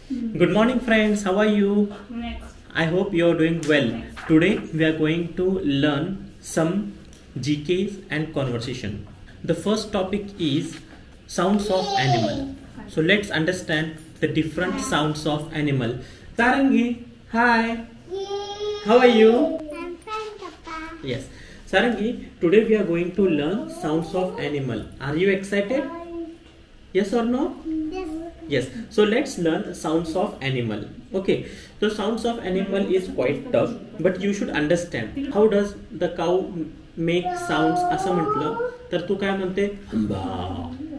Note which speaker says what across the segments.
Speaker 1: Good morning friends, how are you? I hope you are doing well. Today we are going to learn some GKs and conversation. The first topic is sounds of animal. So let's understand the different sounds of animal. Sarangi, hi. How are you?
Speaker 2: I'm fine, Papa.
Speaker 1: Yes. Sarangi, today we are going to learn sounds of animal. Are you excited? Yes or no?
Speaker 2: Yes.
Speaker 1: Yes, so let's learn sounds of animal. Okay, so sounds of animal is quite tough, but you should understand how does the cow make sounds. असं म्हटलं तर तू काय म्हणते?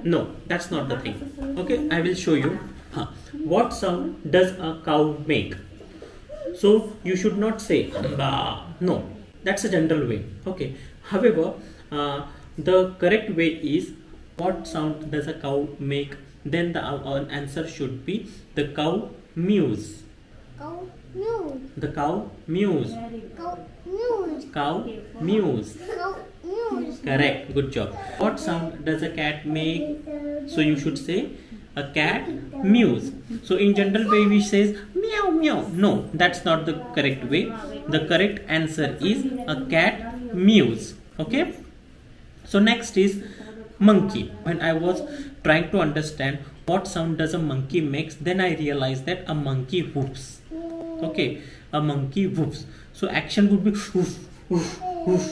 Speaker 1: No, that's not the thing. Okay, I will show you. What sound does a cow make? So you should not say no, that's a general way. Okay, however, the correct way is what sound does a cow make? Then the answer should be the cow mews.
Speaker 2: Go news.
Speaker 1: The cow mews.
Speaker 2: Go news.
Speaker 1: Cow mews.
Speaker 2: Go news.
Speaker 1: Correct. Good job. What sound does a cat make? So you should say a cat mews. So in general way we says meow meow. No, that's not the correct way. The correct answer is a cat mews. Okay. So next is monkey. When I was trying to understand what sound does a monkey makes, then I realized that a monkey whoops. Okay, a monkey whoops. So action would be whoof whoof whoof.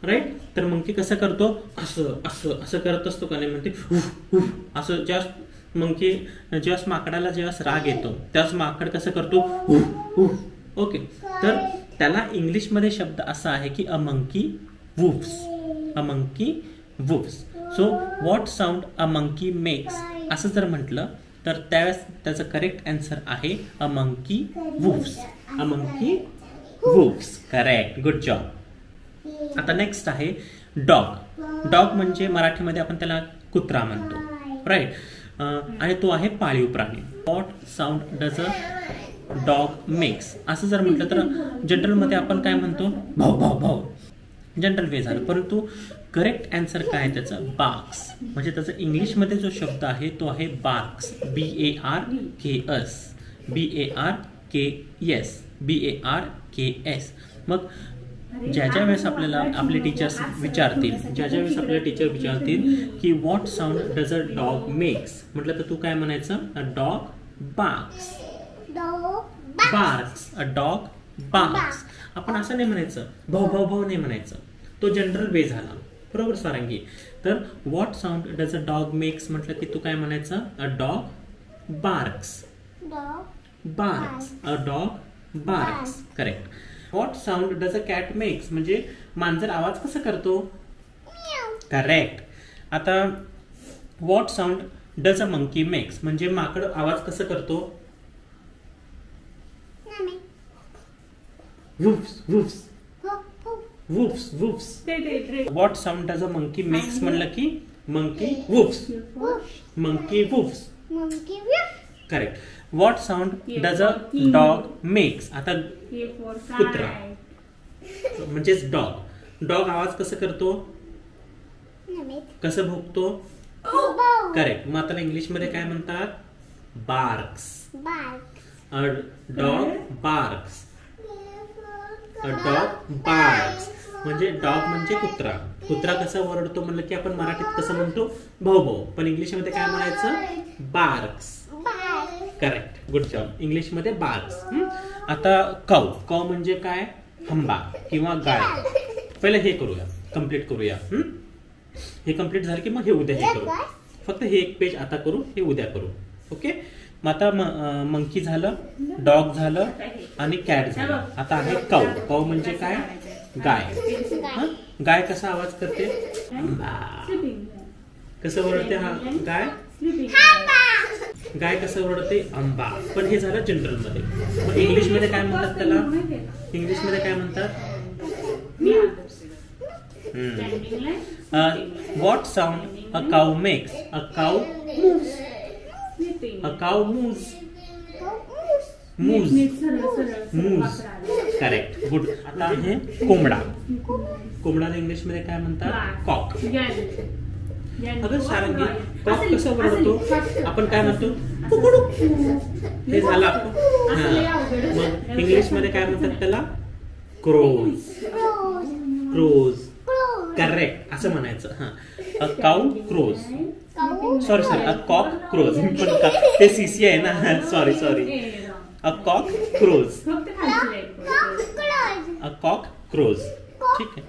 Speaker 1: Right? तर monkey कसं करतो? असं असं असं करत असतो का नाही म्हणते whoof whoof. असं just monkey just माकडाला जेव्हा राग येतो त्याच माकड कसं करतो whoof whoof. ओके, तर त्याला इंग्लिश मध्ये शब्द असा आहे की a monkey whoops. A monkey whoops. So what sound a monkey makes असं जर म्हटलं तर त्यावेळेस त्याचं करेक्ट आन्सर आहे a monkey whoops. A monkey whoops. Correct. Good job. आता नेक्स्ट आहे डॉग. डॉग म्हणजे मराठीमध्ये आपण त्याला कुत्रा म्हणतो, राईट? आणि तो आहे पाळीव प्राणी. What sound does a dog makes असं जर म्हटलं तर जनरल मध्ये आपण काय म्हणतो? भाव भाव भाव. जनरल वे झालं, परंतु करेक्ट आन्सर काय आहे त्याचं? बार्क्स. म्हणजे त्याचा इंग्लिशमध्ये जो शब्द आहे तो आहे बार्क्स. BARKS. BARKS. मग ज्या वेळेस आपल्याला आपले टीचर्स विचारतील, ज्या टीचर विचारतील की what sound does a dog makes म्हटलं तर तू काय म्हणायचं? A dog barks. Barks. A dog barks. आपण असं नाही म्हणायचं, भाऊ भाऊ भाऊ नाही म्हणायचं. तो जनरल वे झाला, बरोबर सारंगी? तर what sound does a dog makes म्हटलं की तू काय म्हणायचं? A dog barks. Barks. A dog barks. Correct. What sound does a cat makes म्हणजे मांजर आवाज कसं करतो? करेक्ट. आता what sound does a monkey makes म्हणजे माकड आवाज कसं करतो? Woofs, woofs. Woofs, woofs. What sound does a monkey makes म्हणलं की monkey woofs. Monkey woofs. Correct. What sound does a dog makes? आता कुत्रा म्हणजेच डॉग. डॉग आवाज कसं करतो? कसं भोगतो? करेक्ट. मग आता इंग्लिश मध्ये काय म्हणतात? Barks. A dog barks. A dog barks. म्हणजे डॉग म्हणजे कुत्रा. कुत्रा कसा ओरडतो म्हणलं की आपण मराठीत कसं म्हणतो? भाऊ भाऊ. पण इंग्लिश मध्ये काय म्हणायचं? Barks. Correct. Good job. English मध्ये बार्क्स. आता काऊ. काऊ म्हणजे काय? हंबा किंवा गाय. पहिले हे करूया, कम्प्लीट करूया. हे कम्प्लीट झालं की मग हे उद्या हे करू. फक्त हे एक पेज आता करू, हे उद्या करू. ओके. मग आता मंकी झालं, डॉग झालं आणि कॅट झालं. आता आहे काऊ. काऊ म्हणजे काय? गाय. गाय कसा आवाज करते? कसं ओरडते हा गाय? गाय कसं ओरडते? आंबा. पण हे झालं जनरल मध्ये. मग इंग्लिश मध्ये काय म्हणतात त्याला? इंग्लिश मध्ये काय म्हणतात? What sound a cow makes? A cow moves. A cow moves. Moves. Moves. Correct. Good. आता आहे कोंबडा. कोंबडाला इंग्लिश मध्ये काय म्हणतात? कॉक. अगं सारंगी, कॉक कसं ओरडतो? आपण काय म्हणतो? कुकडुक. हे झालं आपलं. मग इंग्लिश मध्ये काय म्हणतात त्याला? क्रोज. क्रोज करेक्ट असं म्हणायचं. हा, अ काऊ crows. Sorry a cock crows. पण ते सीसी आहे ना. Sorry a cock crows. A cock crows. ठीक आहे.